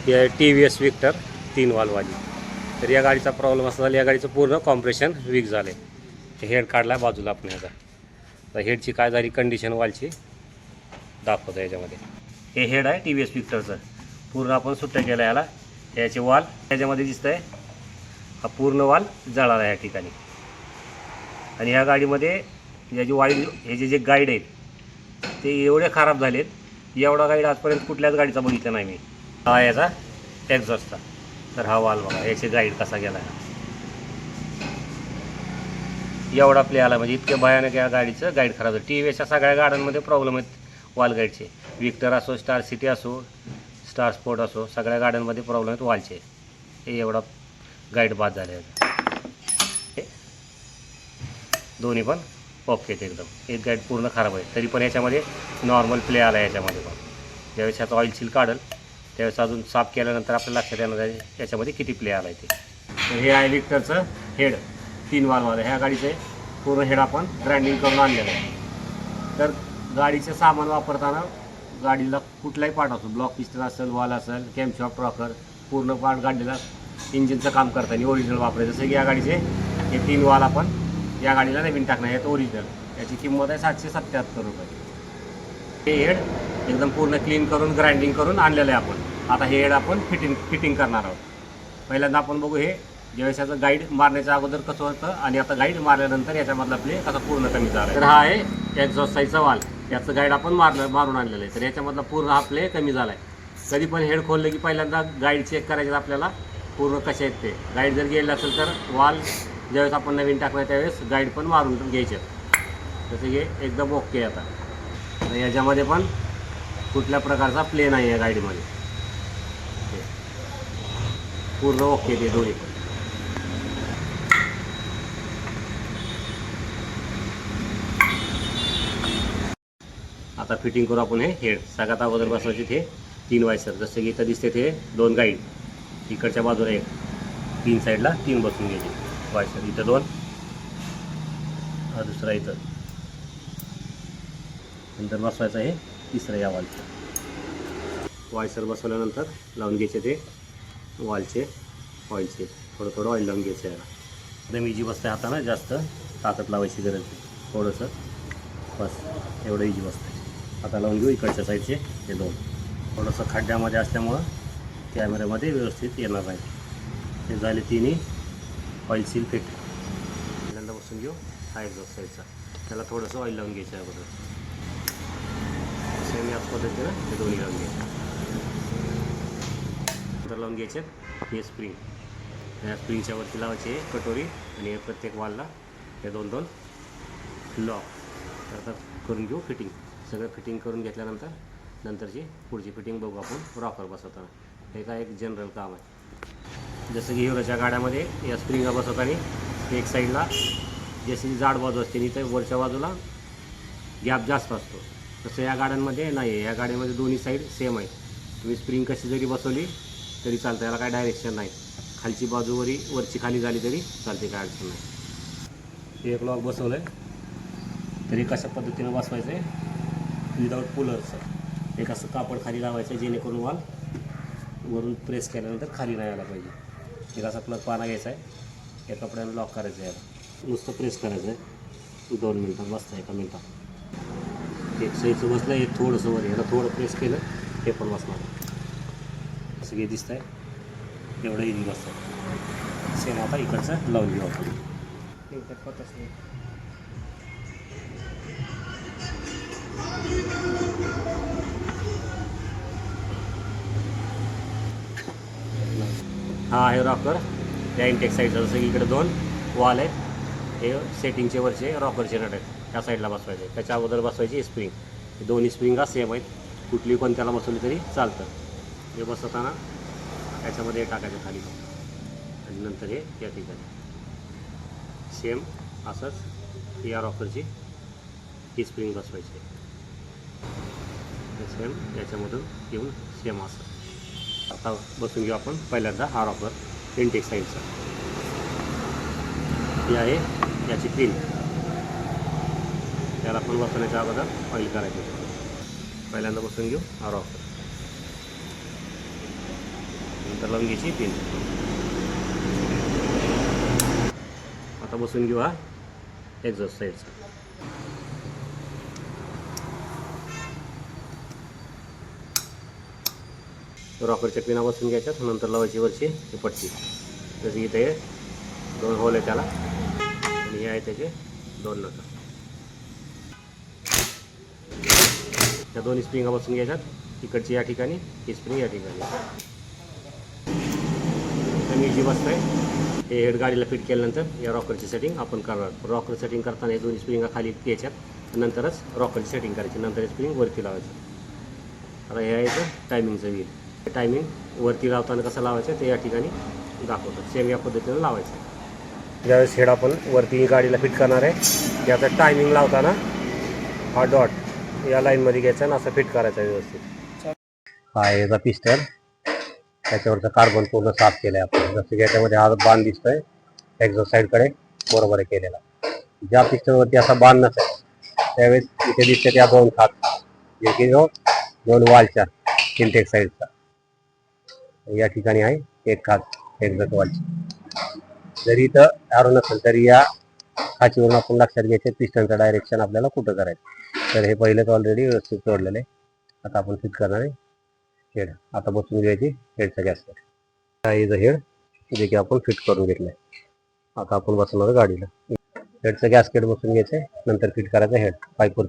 ही आहे TVS Victor 3 वाल्ववाली. तर या गाडीचा प्रॉब्लेम असा झाला, या गाडीचं पूर्ण कॉम्प्रेशन वीक झालं आहे. हेड काढला बाजूला आपण ह्याचा. तर हेडची काय झाली कंडिशन वालची दाखवतो याच्यामध्ये. हे हेड आहे TVS विक्टरचं, पूर्ण आपण सुट्ट्या केलं याला. याचे वाल याच्यामध्ये दिसतं आहे, हा पूर्ण वाल जळाला या ठिकाणी. आणि ह्या गाडीमध्ये याची वाईल ह्याचे जे गाईड आहेत ते एवढे खराब झालेत, एवढा गाईड आजपर्यंत कुठल्याच गाडीचा बघितला नाही मी. हा याचा एक्झॉस्टचा. तर हा वाल बघा, याचे गाईड कसा गेला आहे, एवढा प्ले आला. म्हणजे इतके भयानक या गाडीचं गाईड खराब झालं. TVSच्या सगळ्या गाड्यांमध्ये प्रॉब्लेम आहेत वाल गाईडचे. विक्टर असो, स्टार सिटी असो, स्टार स्पोर्ट असो, सगळ्या गाड्यांमध्ये प्रॉब्लेम आहेत वालचे. हे एवढा गाईड बाद झाले. दोन्ही पण ओके आहेत एकदम. एक गाईड पूर्ण खराब आहे, तरी पण याच्यामध्ये नॉर्मल प्ले आला याच्यामध्ये पण. ज्यावेळेस ह्याचा ऑइल सील काढेल त्यावेळेस अजून साफ केल्यानंतर आपल्याला लक्षात येणार आहे याच्यामध्ये किती प्ले आला आहे ते. तर हे आहे विक्टरचं हेड 3 वाल्ववालं. ह्या गाडीचे पूर्ण हेड आपण ग्राइंडिंग करून आणलेलं आहे. तर गाडीचं सामान वापरताना गाडीला कुठलाही पार्ट असो, ब्लॉक पिस्टन असेल, वॉल असेल, कॅम्पशॉफ्ट रॉकर, पूर्ण पार्ट गाडीला इंजिनचं काम करताना ओरिजिनल वापरायचं. जसं की या गाडीचे हे 3 वाल आपण या गाडीला नवीन टाकणार आहेत ओरिजिनल. याची किंमत आहे 777 रुपये. हे हेड एकदम पूर्ण क्लीन करून ग्राइंडिंग करून आणलेलं आहे आपण. आता हे हेड आपण फिटिंग करणार आहोत. पहिल्यांदा आपण बघू हे ज्यावेळेस याचं गाईड मारण्याच्या अगोदर कसं होतं आणि आता गाईड मारल्यानंतर याच्यामधला प्ले कसा पूर्ण कमी झाला. तर हा आहे एक्झॉस्ट साईडचा वाल, याचं गाईड आपण मारून आणलेलं आहे. तर याच्यामधला पूर्ण हा प्ले कमी झाला आहे. कधी पण हेड खोललं की पहिल्यांदा गाईड चेक करायचं आपल्याला पूर्ण कसे आहेत ते. गाईड जर गेलं असेल तर वाल ज्यावेळेस आपण नवीन टाकणार त्यावेळेस गाईड पण मारून घ्यायचे. जसं की एकदम ओके. आता याच्यामध्ये पण कुठल्या प्रकारचा प्ले नाही आहे गाडीमध्ये, पूर्ण ओके ते दोन्ही पण. आता फिटिंग करू आपण हे हेड. सगळ्यात अगोदर बसवायचे ते 3 वायसर. जसं की इथं दिसते ते 2 गाईड, इकडच्या बाजूला 1, 3 साईडला 3 बसून घ्यायचे वायसर. इथं 2, हा दुसरा इथं. नंतर बसवायचं आहे तिसरं या वालचं. वायसर बसवल्यानंतर लावून घ्यायचे ते वालचे ऑइलचे. थोडं थोडं ऑइल लावून घ्यायचं याला. एकदम इजी बसतं आहे हातानं, जास्त ताकद लावायची गरज नाही. थोडंसं बस एवढं इजी बसतं आहे. आता लावून घेऊ इकडच्या साईडचे हे 2. थोडंसं खड्ड्यामध्ये असल्यामुळं कॅमेऱ्यामध्ये व्यवस्थित येणार नाही. ते झाले 3ही ऑइल सील फिट. पहिल्यांदा बसून घेऊ हा एक्झॉस्ट साईडचा. त्याला थोडंसं ऑइल लावून घ्यायचं आहे अगोदर. सेम याच पद्धतीनं हे दोन्ही लावून घ्यायचे. नंतर लावून घ्यायचे हे स्प्रिंग. या स्प्रिंगच्या वरती लावायची कटोरी आणि प्रत्येक वालला हे 2-2 लॉक. तर करून घेऊ फिटिंग. सगळं फिटिंग करून घेतल्यानंतर नंतरची पुढची फिटिंग बघू आपण रॉकर बसवताना. हे काय एक जनरल काम आहे. जसं की हिरोच्या गाड्यामध्ये या स्प्रिंगा बसवताना एक साईडला जशी जाड बाजू असते आणि तर वरच्या बाजूला गॅप जास्त असतो, तसं या गाड्यांमध्ये नाही आहे. या गाडीमध्ये दोन्ही साईड सेम आहे. तुम्ही स्प्रिंग कशी जरी बसवली तरी चालतं, याला काय डायरेक्शन नाही. खालची बाजूवरी वरची खाली झाली तरी चालते, काय अडचण नाही. एक लॉक बसवलं आहे तरी कशा पद्धतीनं बसवायचं आहे विदाऊट पुलरचं. एक असं कापड खाली लावायचं जेणेकरून वाल वरून प्रेस केल्यानंतर खाली नाही आला पाहिजे. एक असा प्लग पाना घ्यायचा आहे, या कपड्यानं लॉक करायचं आहे. याला नुसतं प्रेस करायचं आहे. 2 मिनटात बसतं, 1 मिनटात. एक साईडचं बसलं, हे थोडंसं वर याला थोडं प्रेस केलं हे पण बसणार. असं हे दिसतं आहे, एवढं इझी बसतं. सेम आता इकडचं लावून घेऊ आपण. हा आहे रॉकर या इंटेक साईडचा. जसं की इकडे 2 वॉल आहेत, हे सेटिंगचे वरचे रॉकरचे नट आहेत, त्या साईडला बसवायचे. त्याच्या अगोदर बसवायची स्प्रिंग. हे दोन्ही स्प्रिंगा सेम आहेत, कुठली पण त्याला बसवली तरी चालतं. हे बसवताना त्याच्यामध्ये टाकायचं खाली आणि नंतर हे या ठिकाणी सेम असंच या रॉकरची ही स्प्रिंग बसवायची. सेम याच्यामधून घेऊन सेम असं. आता बसून घेऊ आपण पहिल्यांदा हा रॉकर इंटेक साईडचा. ही आहे याची पिन. त्याला पण बसवण्याच्या अगोदर ऑइल करायचं. पहिल्यांदा बसून घेऊ हा रॉकर. नंतर लावून घ्यायची पिन. आता बसून घेऊ हा एक्झॉस्ट साईडचा. रॉकरच्या पिना बसून घ्यायच्यात. नंतर लावायची वरची ही पट्टी. जसं इथे 2 होल आहे त्याला आणि हे आहे त्याचे 2 नट. त्या दोन्ही स्प्रिंगा बसून घ्यायच्यात. इकडची या ठिकाणी, ही स्प्रिंग या ठिकाणी. मी जी बसत आहे हे हेड गाडीला फिट केल्यानंतर या रॉकरची सेटिंग आपण करणार. रॉकर सेटिंग करताना हे दोन्ही स्प्रिंगा खाली घ्यायच्यात. नंतरच रॉकरची सेटिंग करायची. नंतर हे स्प्रिंग वरती लावायचं. आता हे आहे टायमिंगचं व्हील. टायमिंग वरती लावताना कसं लावायचं ते या ठिकाणी दाखवतात. सेम या पद्धतीनं लावायचं. ज्यावेळेस हेड आपण वरती गाडीला फिट करणार आहे याचा टायमिंग लावताना हा डॉट या लाईनमध्ये घ्यायचा आणि असं फिट करायचा व्यवस्थित. हा याचा पिस्टन, त्याच्यावरचं कार्बन पूर्ण साफ केलं आहे आपण. जसं की याच्यामध्ये हा बाण दिसतोय एक्झॉस्ट साईडकडे बरोबर आहे केलेला. ज्या पिस्टनवरती असा बाण नसेल त्यावेळेस इथे दिसते त्या 2 खाच, जे की 2 वालच्या इंटेक साईडचा. या ठिकाणी आहे 1 खाच एक्झॉस्ट वालची. जरी इथं एरो नसेल तरी या खाचीवरून आपण लक्षात घ्यायचे पिस्टनचं डायरेक्शन आपल्याला कुठं करायचं. तर हे पहिलेच ऑलरेडी व्यवस्थित जोडलेलं आहे. आता आपण फिट करणार आहे हेड. आता बसून घ्यायची हेडचा गॅसवर. हेड जे की आपण फिट करून घेतलं आहे. आता आपण बसणार गाडीला. हेडचं गॅसकेट बसून घ्यायचं. नंतर फिट करायचं हेड पाईपवर.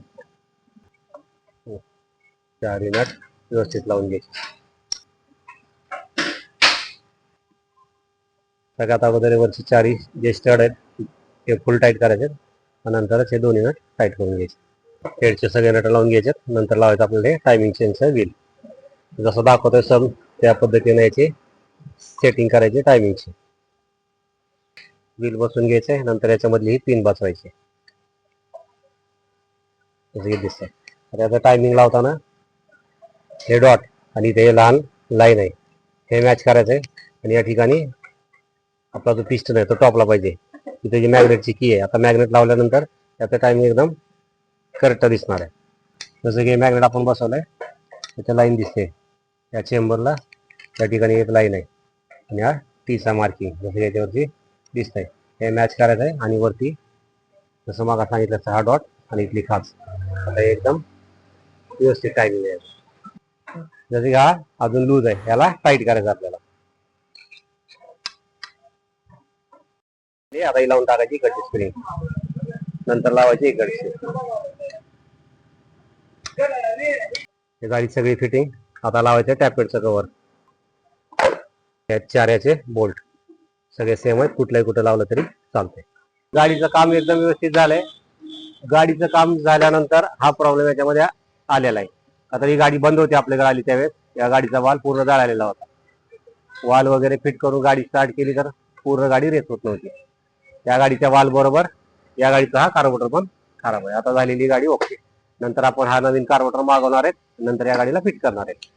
4 नट व्यवस्थित लावून घ्यायचे. सगळ्यात अगोदर वरची 4 जे स्टड आहेत ते फुल टाईट करायचे आणि नंतरच हे दोन्ही नट टाईट करून घ्यायचे. हेडचे सगळे नट लावून घ्यायचे. नंतर लावायचं आपल्याला हे टायमिंग चेंजचं व्हील. जसं दाखवतोय सम त्या पद्धतीने याची सेटिंग करायची टायमिंगची. व्हील बसून घ्यायचे. नंतर याच्यामधली ही पिन बसवायची जसं दिसतंय. तर याचं टायमिंग लावताना हे डॉट आणि ते लहान लाईन आहे हे मॅच करायचं आहे. आणि या ठिकाणी आपला जो पिस्टन आहे तो टॉपला पाहिजे. तिथे जी मॅग्नेटची की आहे, आता मॅग्नेट लावल्यानंतर त्याचं टायमिंग एकदम करेक्ट दिसणार आहे. जसं की मॅग्नेट आपण बसवलंय त्याच्या लाईन दिसते या चेंबरला. त्या ठिकाणी एक लाईन आहे आणि हा टीचा मार्किंग जसं याच्यावरती दिसतंय हे मॅच करायचं आहे. आणि वरती जसं मागा सांगितलं तसं हा डॉट आणि इथली खाच. आता एकदम व्यवस्थित टायमिंग आहे. जसं की हा अजून लूज आहे याला टाईट करायचं आपल्याला. आता ही लावून टाकायची इकडची स्प्रिंग. नंतर लावायची इकडची. हे गाडी सगळी फिटिंग. आता लावायचं टॅपेटचं कव्हर. या 4 याचे बोल्ट सगळे सेम आहेत. कुठे लावलं तरी चालतंय. गाडीचं काम एकदम व्यवस्थित झालंय. गाडीचं काम झाल्यानंतर हा प्रॉब्लेम याच्यामध्ये आलेला आहे. आता ही गाडी बंद होती आपल्याकडे आली त्यावेळेस या गाडीचा वाल पूर्ण जळालेला होता. वाल वगैरे फिट करून गाडी स्टार्ट केली तर पूर्ण गाडी रेस होत नव्हती. त्या गाडीच्या वाल बरोबर या गाडीचा हा कार्बोरेटर पण खराब आहे. आता झालेली गाडी ओके. नंतर आपण हा नवीन कार्बोरेटर मागवणार आहे. नंतर या गाडीला फिट करणार आहे.